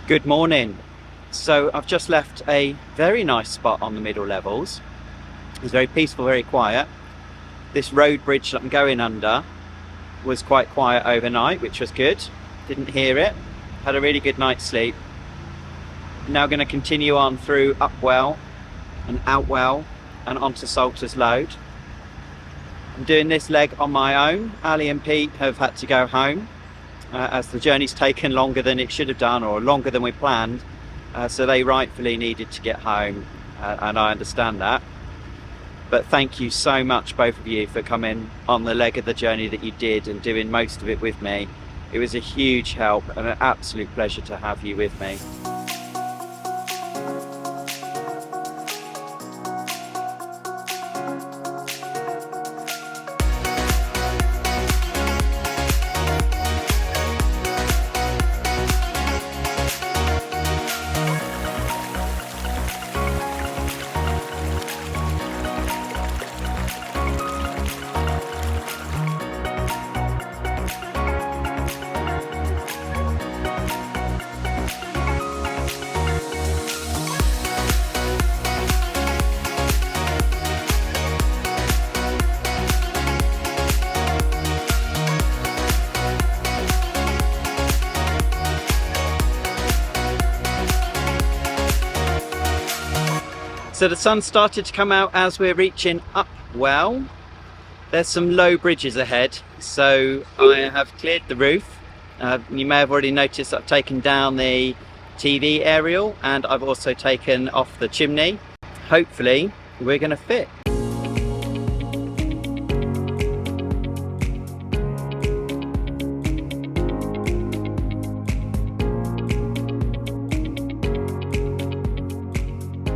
Good morning. So I've just left a very nice spot on the middle levels. It's very peaceful, very quiet. This road bridge that I'm going under was quite quiet overnight, which was good. Didn't hear it. Had a really good night's sleep. Now going to continue on through Upwell and Outwell and onto Salter's Load. I'm doing this leg on my own. Ali and Pete have had to go home as the journey's taken longer than it should have done, or longer than we planned. So they rightfully needed to get home, and I understand that. But thank you so much, both of you, for coming on the leg of the journey that you did and doing most of it with me. It was a huge help and an absolute pleasure to have you with me. So the sun started to come out as we're reaching Upwell. There's some low bridges ahead, so I have cleared the roof. You may have already noticed I've taken down the TV aerial, and I've also taken off the chimney. Hopefully we're going to fit.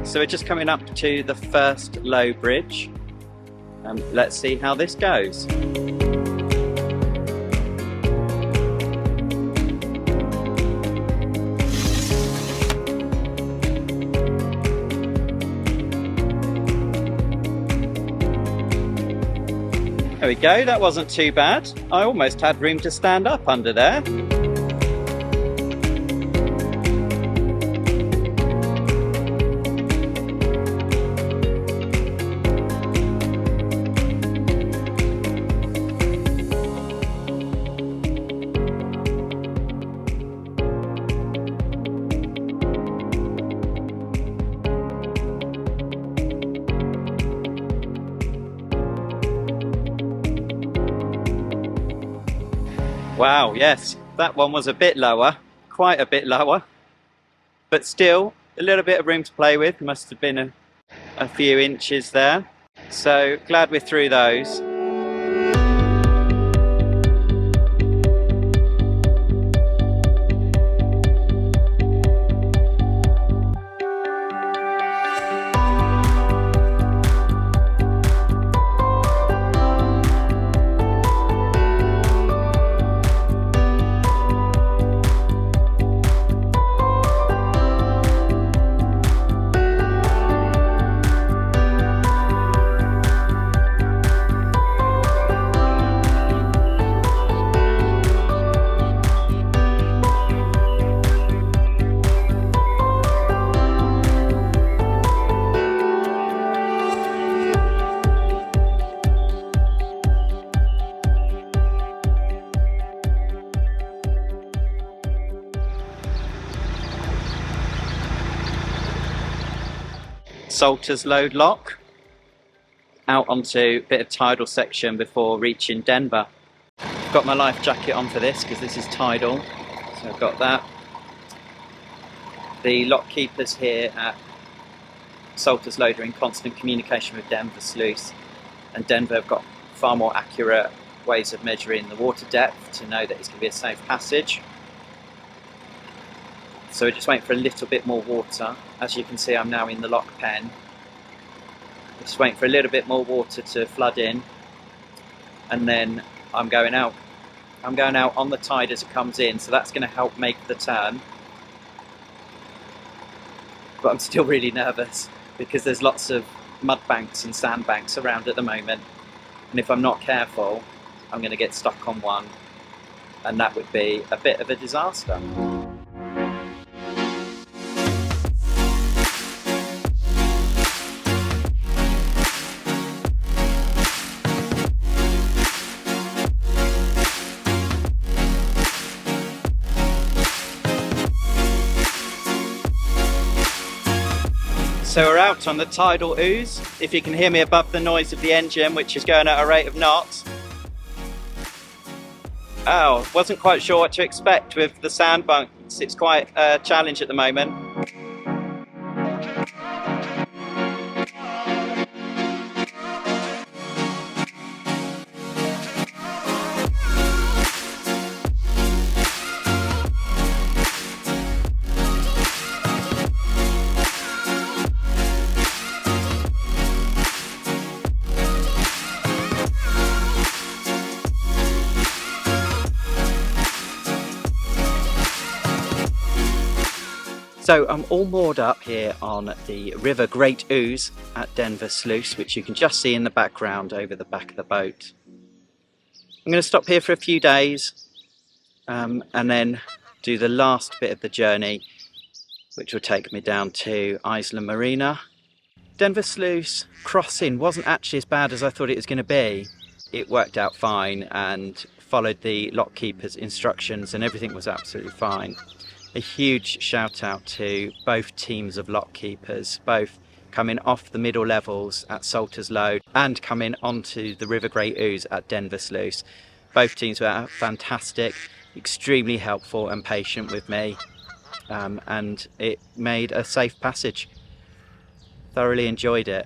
So we're just coming up to the first low bridge. Let's see how this goes. There we go, that wasn't too bad. I almost had room to stand up under there. Wow, yes, that one was a bit lower, quite a bit lower, but still a little bit of room to play with. Must have been a few inches there. So glad we're through those. Salter's Load lock, out onto a bit of tidal section before reaching Denver. I've got my life jacket on for this because this is tidal, so I've got that. The lock keepers here at Salter's Load are in constant communication with Denver Sluice, and Denver have got far more accurate ways of measuring the water depth to know that it's going to be a safe passage. So we're just waiting for a little bit more water. As you can see, I'm now in the lock pen. Just waiting for a little bit more water to flood in, and then I'm going out. I'm going out on the tide as it comes in, so that's going to help make the turn. But I'm still really nervous because there's lots of mud banks and sand banks around at the moment, and if I'm not careful, I'm going to get stuck on one, and that would be a bit of a disaster. So we're out on the tidal ooze. If you can hear me above the noise of the engine, which is going at a rate of knots. Oh, wasn't quite sure what to expect with the sand bunks. It's quite a challenge at the moment. So I'm all moored up here on the River Great Ouse at Denver Sluice, which you can just see in the background over the back of the boat. I'm going to stop here for a few days and then do the last bit of the journey, which will take me down to Isla Marina. Denver Sluice crossing wasn't actually as bad as I thought it was going to be. It worked out fine and followed the lockkeeper's instructions and everything was absolutely fine. A huge shout out to both teams of lockkeepers, both coming off the middle levels at Salter's Load and coming onto the River Great Ouse at Denver Sluice. Both teams were fantastic, extremely helpful and patient with me, and it made a safe passage. Thoroughly enjoyed it.